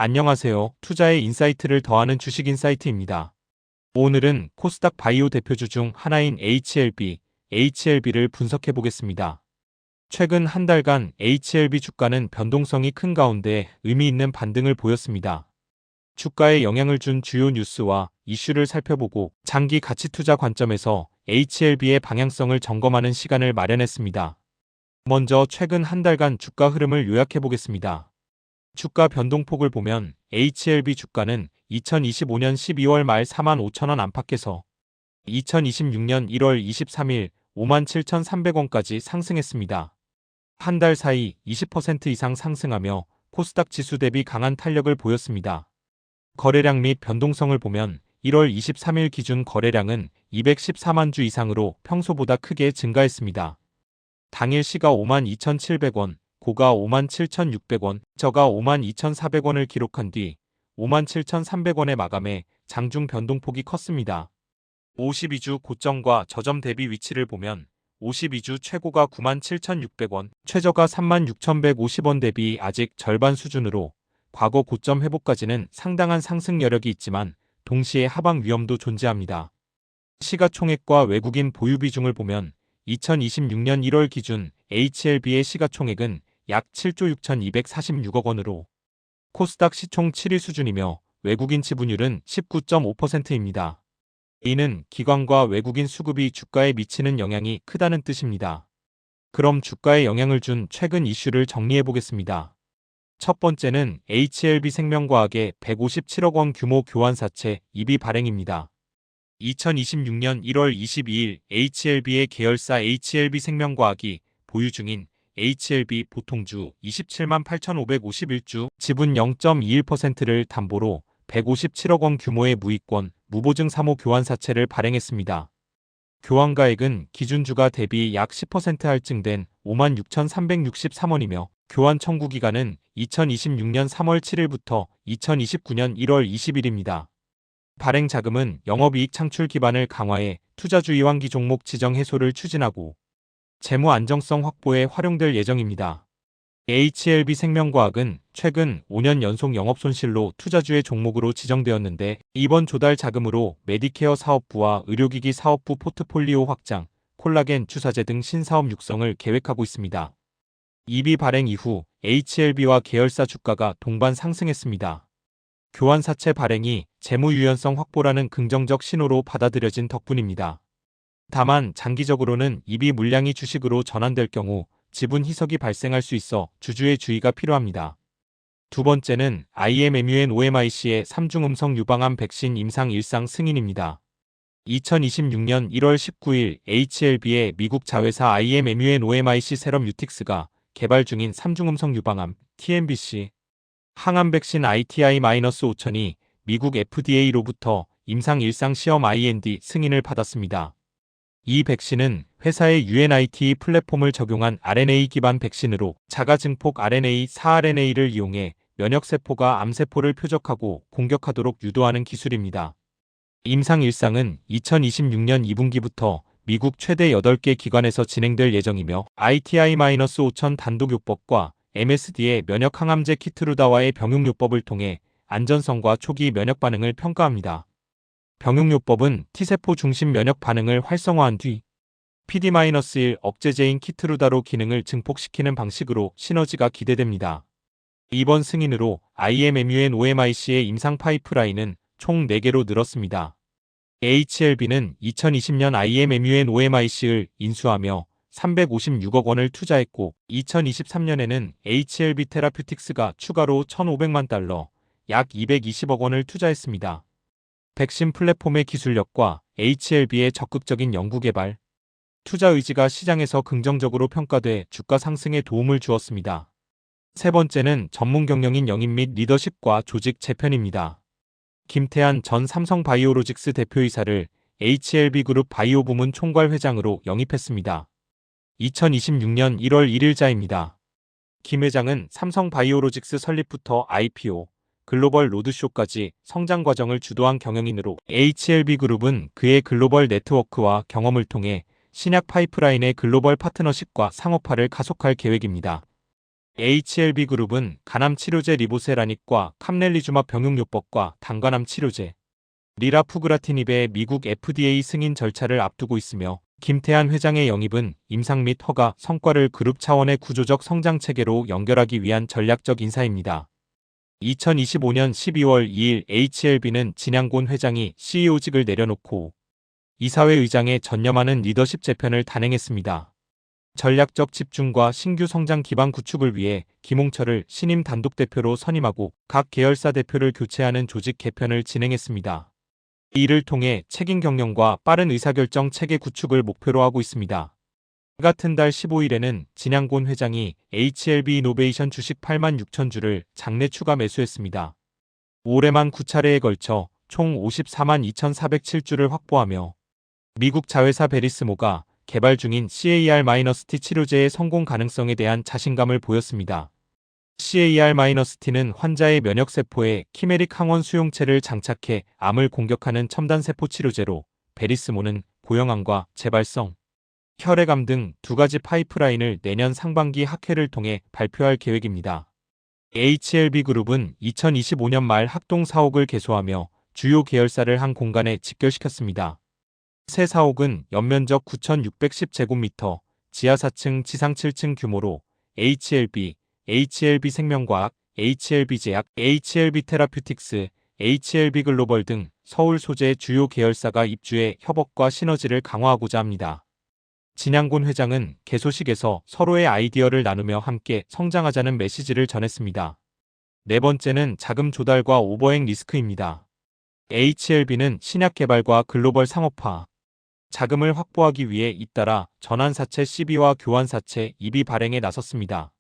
안녕하세요. 투자의 인사이트를 더하는 주식 인사이트입니다. 오늘은 코스닥 바이오 대표주 중 하나인 HLB를 분석해 보겠습니다. 최근 한 달간 HLB 주가는 변동성이 큰 가운데 의미 있는 반등을 보였습니다. 주가에 영향을 준 주요 뉴스와 이슈를 살펴보고 장기 가치 투자 관점에서 HLB의 방향성을 점검하는 시간을 마련했습니다. 먼저 최근 한 달간 주가 흐름을 요약해 보겠습니다. 주가 변동폭을 보면 HLB 주가는 2025년 12월 말 45,000원 안팎에서 2026년 1월 23일 57,300원까지 상승했습니다. 한 달 사이 20% 이상 상승하며 코스닥 지수 대비 강한 탄력을 보였습니다. 거래량 및 변동성을 보면 1월 23일 기준 거래량은 214만 주 이상으로 평소보다 크게 증가했습니다. 당일 시가 52,700원, 고가 57,600원, 저가 52,400원을 기록한 뒤 57,300원에 마감해 장중 변동폭이 컸습니다. 52주 고점과 저점 대비 위치를 보면 52주 최고가 97,600원, 최저가 36,150원 대비 아직 절반 수준으로 과거 고점 회복까지는 상당한 상승 여력이 있지만 동시에 하방 위험도 존재합니다. 시가총액과 외국인 보유 비중을 보면 2026년 1월 기준 HLB의 시가총액은 약 7조 6,246억 원으로 코스닥 시총 7위 수준이며 외국인 지분율은 19.5%입니다. 이는 기관과 외국인 수급이 주가에 미치는 영향이 크다는 뜻입니다. 그럼 주가에 영향을 준 최근 이슈를 정리해 보겠습니다. 첫 번째는 HLB 생명과학의 157억 원 규모 교환사채 EB 발행입니다. 2026년 1월 22일 HLB의 계열사 HLB 생명과학이 보유 중인 HLB 보통주 27만 8,551주 지분 0.21%를 담보로 157억 원 규모의 무이권, 무보증 3호 교환사채를 발행했습니다. 교환가액은 기준주가 대비 약 10% 할증된 56,363원이며 교환 청구 기간은 2026년 3월 7일부터 2029년 1월 20일입니다. 발행 자금은 영업이익 창출 기반을 강화해 투자주 이완기 종목 지정 해소를 추진하고 재무 안정성 확보에 활용될 예정입니다. HLB 생명과학은 최근 5년 연속 영업손실로 투자주의 종목으로 지정되었는데 이번 조달 자금으로 메디케어 사업부와 의료기기 사업부 포트폴리오 확장, 콜라겐 주사제 등 신사업 육성을 계획하고 있습니다. EB 발행 이후 HLB와 계열사 주가가 동반 상승했습니다. 교환사채 발행이 재무 유연성 확보라는 긍정적 신호로 받아들여진 덕분입니다. 다만 장기적으로는 EB 물량이 주식으로 전환될 경우 지분 희석이 발생할 수 있어 주주의 주의가 필요합니다. 두 번째는 IMMUNOMIC의 3중 음성 유방암 백신 임상 일상 승인입니다. 2026년 1월 19일 HLB의 미국 자회사 IMMUNOMIC 세럼유틱스가 개발 중인 3중 음성 유방암 TNBC 항암 백신 ITI-5000이 미국 FDA로부터 임상 일상 시험 IND 승인을 받았습니다. 이 백신은 회사의 UNIT 플랫폼을 적용한 RNA 기반 백신으로 자가 증폭 RNA, 사RNA를 이용해 면역세포가 암세포를 표적하고 공격하도록 유도하는 기술입니다. 임상 일상은 2026년 2분기부터 미국 최대 8개 기관에서 진행될 예정이며 ITI-5000 단독요법과 MSD의 면역항암제 키트루다와의 병용요법을 통해 안전성과 초기 면역 반응을 평가합니다. 병용요법은 T세포 중심 면역 반응을 활성화한 뒤 PD-1 억제제인 키트루다로 기능을 증폭시키는 방식으로 시너지가 기대됩니다. 이번 승인으로 IMMUNOMIC의 임상 파이프라인은 총 4개로 늘었습니다. HLB는 2020년 IMMUNOMIC를 인수하며 356억 원을 투자했고 2023년에는 HLB 테라퓨틱스가 추가로 1,500만 달러, 약 220억 원을 투자했습니다. 백신 플랫폼의 기술력과 HLB의 적극적인 연구개발, 투자 의지가 시장에서 긍정적으로 평가돼 주가 상승에 도움을 주었습니다. 세 번째는 전문 경영인 영입 및 리더십과 조직 재편입니다. 김태한 전 삼성바이오로직스 대표이사를 HLB그룹 바이오 부문 총괄 회장으로 영입했습니다. 2026년 1월 1일자입니다. 김 회장은 삼성바이오로직스 설립부터 IPO, 글로벌 로드쇼까지 성장 과정을 주도한 경영인으로 HLB그룹은 그의 글로벌 네트워크와 경험을 통해 신약 파이프라인의 글로벌 파트너십과 상업화를 가속할 계획입니다. HLB그룹은 간암 치료제 리보세라닉과 캄렐리주맙 병용요법과 당간암 치료제 리라푸그라티닙의 미국 FDA 승인 절차를 앞두고 있으며 김태한 회장의 영입은 임상 및 허가 성과를 그룹 차원의 구조적 성장 체계로 연결하기 위한 전략적 인사입니다. 2025년 12월 2일 HLB는 진양곤 회장이 CEO직을 내려놓고 이사회 의장에 전념하는 리더십 재편을 단행했습니다. 전략적 집중과 신규 성장 기반 구축을 위해 김홍철을 신임 단독 대표로 선임하고 각 계열사 대표를 교체하는 조직 개편을 진행했습니다. 이를 통해 책임 경영과 빠른 의사결정 체계 구축을 목표로 하고 있습니다. 같은 달 15일에는 진양곤 회장이 HLB 이노베이션 주식 8만 6천 주를 장내 추가 매수했습니다. 올해만 9차례에 걸쳐 총 54만 2,407주를 확보하며 미국 자회사 베리스모가 개발 중인 CAR-T 치료제의 성공 가능성에 대한 자신감을 보였습니다. CAR-T는 환자의 면역세포에 키메릭 항원 수용체를 장착해 암을 공격하는 첨단 세포 치료제로 베리스모는 고형암과 재발성, 혈액암 등 두 가지 파이프라인을 내년 상반기 학회를 통해 발표할 계획입니다. HLB그룹은 2025년 말 학동 사옥을 개소하며 주요 계열사를 한 공간에 직결시켰습니다. 새 사옥은 연면적 9,610제곱미터, 지하 4층, 지상 7층 규모로 HLB, HLB생명과학, HLB제약, HLB테라퓨틱스, HLB글로벌 등 서울 소재 주요 계열사가 입주해 협업과 시너지를 강화하고자 합니다. 진양곤 회장은 개소식에서 서로의 아이디어를 나누며 함께 성장하자는 메시지를 전했습니다. 네 번째는 자금 조달과 오버행 리스크입니다. HLB는 신약 개발과 글로벌 상업화, 자금을 확보하기 위해 잇따라 전환사채 CB와 교환사채 EB 발행에 나섰습니다.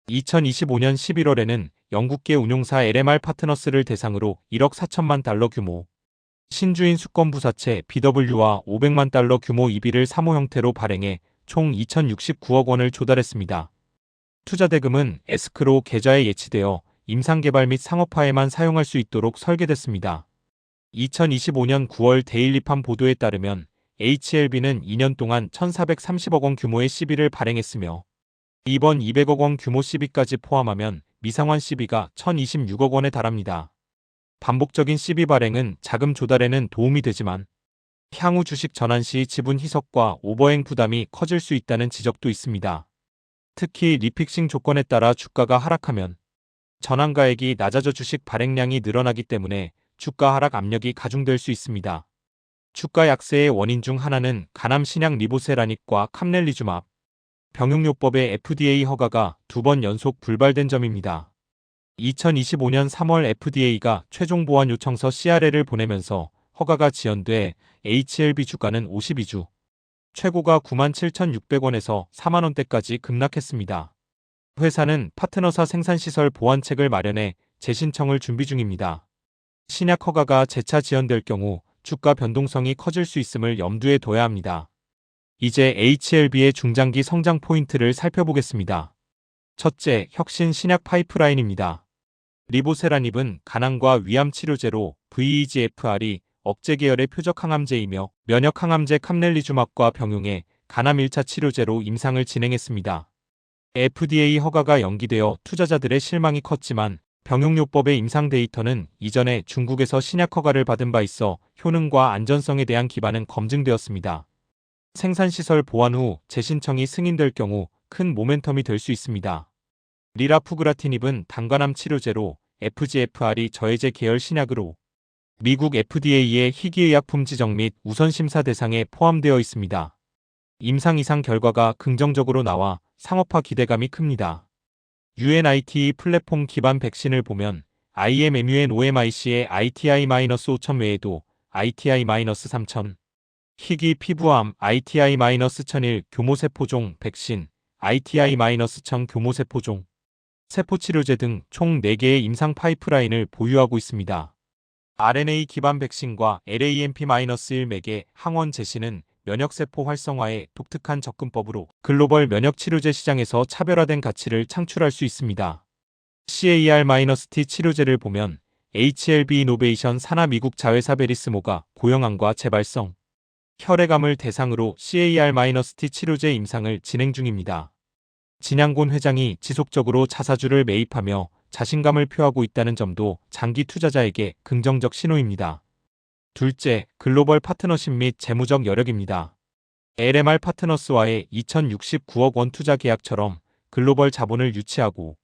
2025년 11월에는 영국계 운용사 LMR 파트너스를 대상으로 1억 4천만 달러 규모 신주인 수권부사채 BW와 500만 달러 규모 EB를 사모 형태로 발행해 총 2,069억 원을 조달했습니다. 투자대금은 에스크로 계좌에 예치되어 임상개발 및 상업화에만 사용할 수 있도록 설계됐습니다. 2025년 9월 데일리팜 보도에 따르면 HLB는 2년 동안 1,430억 원 규모의 CB를 발행했으며 이번 200억 원 규모 CB까지 포함하면 미상환 CB가 1,026억 원에 달합니다. 반복적인 CB 발행은 자금 조달에는 도움이 되지만 향후 주식 전환 시 지분 희석과 오버행 부담이 커질 수 있다는 지적도 있습니다. 특히 리픽싱 조건에 따라 주가가 하락하면 전환가액이 낮아져 주식 발행량이 늘어나기 때문에 주가 하락 압력이 가중될 수 있습니다. 주가 약세의 원인 중 하나는 간암 신약 리보세라닉과 캄렐리주맙 병용요법의 FDA 허가가 2번 연속 불발된 점입니다. 2025년 3월 FDA가 최종 보완 요청서 CRL을 보내면서 허가가 지연돼 HLB 주가는 52주, 최고가 97,600원에서 4만원대까지 급락했습니다. 회사는 파트너사 생산시설 보완책을 마련해 재신청을 준비 중입니다. 신약 허가가 재차 지연될 경우 주가 변동성이 커질 수 있음을 염두에 둬야 합니다. 이제 HLB의 중장기 성장 포인트를 살펴보겠습니다. 첫째, 혁신 신약 파이프라인입니다. 리보세라닙은 간암과 위암 치료제로 VEGFR이 억제 계열의 표적 항암제이며 면역 항암제 캄렐리주맙과 병용해 간암 1차 치료제로 임상을 진행했습니다. FDA 허가가 연기되어 투자자들의 실망이 컸지만 병용요법의 임상 데이터는 이전에 중국에서 신약 허가를 받은 바 있어 효능과 안전성에 대한 기반은 검증되었습니다. 생산시설 보완 후 재신청이 승인될 경우 큰 모멘텀이 될 수 있습니다. 리라푸그라티닙은 당간암 치료제로 FGFR이 저해제 계열 신약으로 미국 FDA의 희귀의약품 지정 및 우선심사 대상에 포함되어 있습니다. 임상 이상 결과가 긍정적으로 나와 상업화 기대감이 큽니다. UNITE 플랫폼 기반 백신을 보면 IMMUNOMIC의 ITI-5000 외에도 ITI-3000, 희귀 피부암 ITI-1001 교모세포종 백신, ITI-1000 교모세포종, 세포치료제 등 총 4개의 임상 파이프라인을 보유하고 있습니다. RNA 기반 백신과 LAMP-1 맥의 항원 제시는 면역세포 활성화에 독특한 접근법으로 글로벌 면역치료제 시장에서 차별화된 가치를 창출할 수 있습니다. CAR-T 치료제를 보면 HLB 이노베이션 산하 미국 자회사 베리스모가 고형암과 재발성, 혈액암을 대상으로 CAR-T 치료제 임상을 진행 중입니다. 진양곤 회장이 지속적으로 자사주를 매입하며 자신감을 표하고 있다는 점도 장기 투자자에게 긍정적 신호입니다. 둘째, 글로벌 파트너십 및 재무적 여력입니다. LMR 파트너스와의 2069억 원 투자 계약처럼 글로벌 자본을 유치하고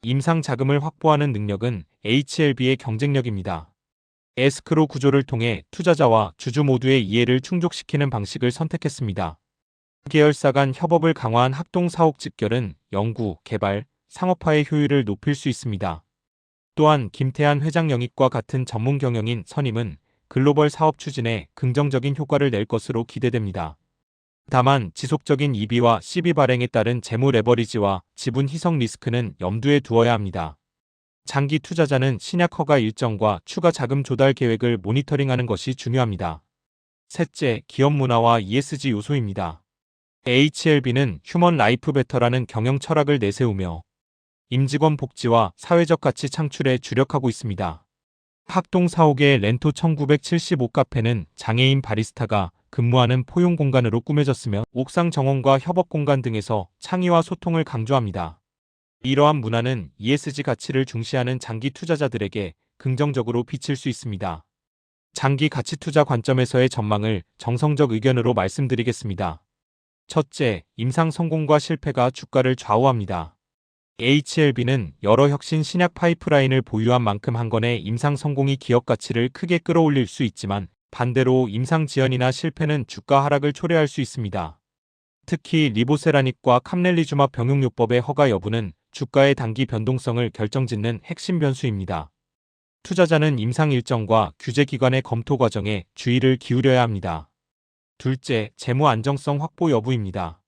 임상 자금을 확보하는 능력은 HLB의 경쟁력입니다. 에스크로 구조를 통해 투자자와 주주 모두의 이해를 충족시키는 방식을 선택했습니다. 계열사 간 협업을 강화한 합동 사옥 집결은 연구, 개발, 상업화의 효율을 높일 수 있습니다. 또한 김태한 회장 영입과 같은 전문 경영인 선임은 글로벌 사업 추진에 긍정적인 효과를 낼 것으로 기대됩니다. 다만 지속적인 EB와 CB 발행에 따른 재무 레버리지와 지분 희석 리스크는 염두에 두어야 합니다. 장기 투자자는 신약 허가 일정과 추가 자금 조달 계획을 모니터링하는 것이 중요합니다. 셋째, 기업 문화와 ESG 요소입니다. HLB는 휴먼 라이프 베터라는 경영 철학을 내세우며 임직원 복지와 사회적 가치 창출에 주력하고 있습니다. 학동 사옥의 렌토 1975 카페는 장애인 바리스타가 근무하는 포용 공간으로 꾸며졌으며 옥상 정원과 협업 공간 등에서 창의와 소통을 강조합니다. 이러한 문화는 ESG 가치를 중시하는 장기 투자자들에게 긍정적으로 비칠 수 있습니다. 장기 가치 투자 관점에서의 전망을 정성적 의견으로 말씀드리겠습니다. 첫째, 임상 성공과 실패가 주가를 좌우합니다. HLB는 여러 혁신 신약 파이프라인을 보유한 만큼 한 건의 임상 성공이 기업 가치를 크게 끌어올릴 수 있지만 반대로 임상 지연이나 실패는 주가 하락을 초래할 수 있습니다. 특히 리보세라닉과 캄렐리주맙 병용요법의 허가 여부는 주가의 단기 변동성을 결정짓는 핵심 변수입니다. 투자자는 임상 일정과 규제기관의 검토 과정에 주의를 기울여야 합니다. 둘째, 재무 안정성 확보 여부입니다.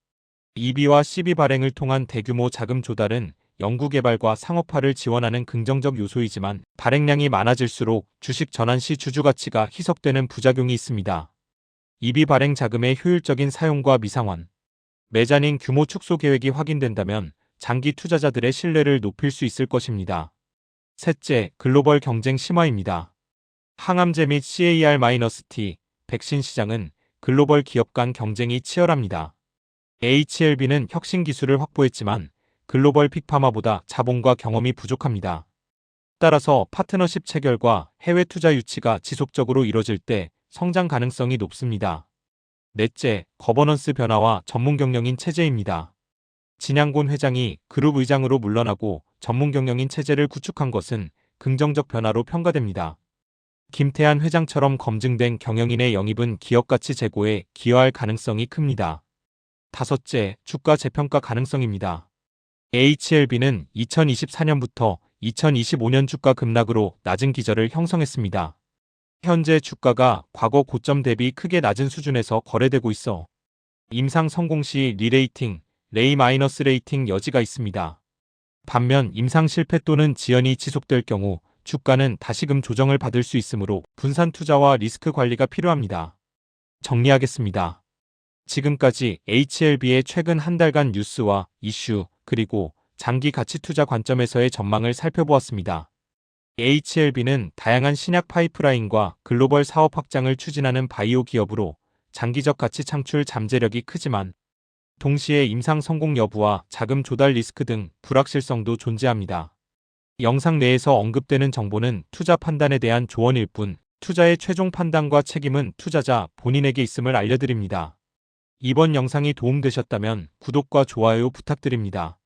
EB와 CB 발행을 통한 대규모 자금 조달은 연구개발과 상업화를 지원하는 긍정적 요소이지만 발행량이 많아질수록 주식 전환 시 주주 가치가 희석되는 부작용이 있습니다. EB 발행 자금의 효율적인 사용과 미상환, 메자닌 규모 축소 계획이 확인된다면 장기 투자자들의 신뢰를 높일 수 있을 것입니다. 셋째, 글로벌 경쟁 심화입니다. 항암제 및 CAR-T, 백신 시장은 글로벌 기업 간 경쟁이 치열합니다. HLB는 혁신 기술을 확보했지만 글로벌 빅파마보다 자본과 경험이 부족합니다. 따라서 파트너십 체결과 해외 투자 유치가 지속적으로 이뤄질 때 성장 가능성이 높습니다. 넷째, 거버넌스 변화와 전문 경영인 체제입니다. 진양곤 회장이 그룹 의장으로 물러나고 전문 경영인 체제를 구축한 것은 긍정적 변화로 평가됩니다. 김태한 회장처럼 검증된 경영인의 영입은 기업 가치 제고에 기여할 가능성이 큽니다. 다섯째, 주가 재평가 가능성입니다. HLB는 2024년부터 2025년 주가 급락으로 낮은 기저를 형성했습니다. 현재 주가가 과거 고점 대비 크게 낮은 수준에서 거래되고 있어 임상 성공 시 리레이팅, 레이-레이팅 여지가 있습니다. 반면 임상 실패 또는 지연이 지속될 경우 주가는 다시금 조정을 받을 수 있으므로 분산 투자와 리스크 관리가 필요합니다. 정리하겠습니다. 지금까지 HLB의 최근 한 달간 뉴스와 이슈, 그리고 장기 가치 투자 관점에서의 전망을 살펴보았습니다. HLB는 다양한 신약 파이프라인과 글로벌 사업 확장을 추진하는 바이오 기업으로 장기적 가치 창출 잠재력이 크지만 동시에 임상 성공 여부와 자금 조달 리스크 등 불확실성도 존재합니다. 영상 내에서 언급되는 정보는 투자 판단에 대한 조언일 뿐 투자의 최종 판단과 책임은 투자자 본인에게 있음을 알려드립니다. 이번 영상이 도움되셨다면 구독과 좋아요 부탁드립니다.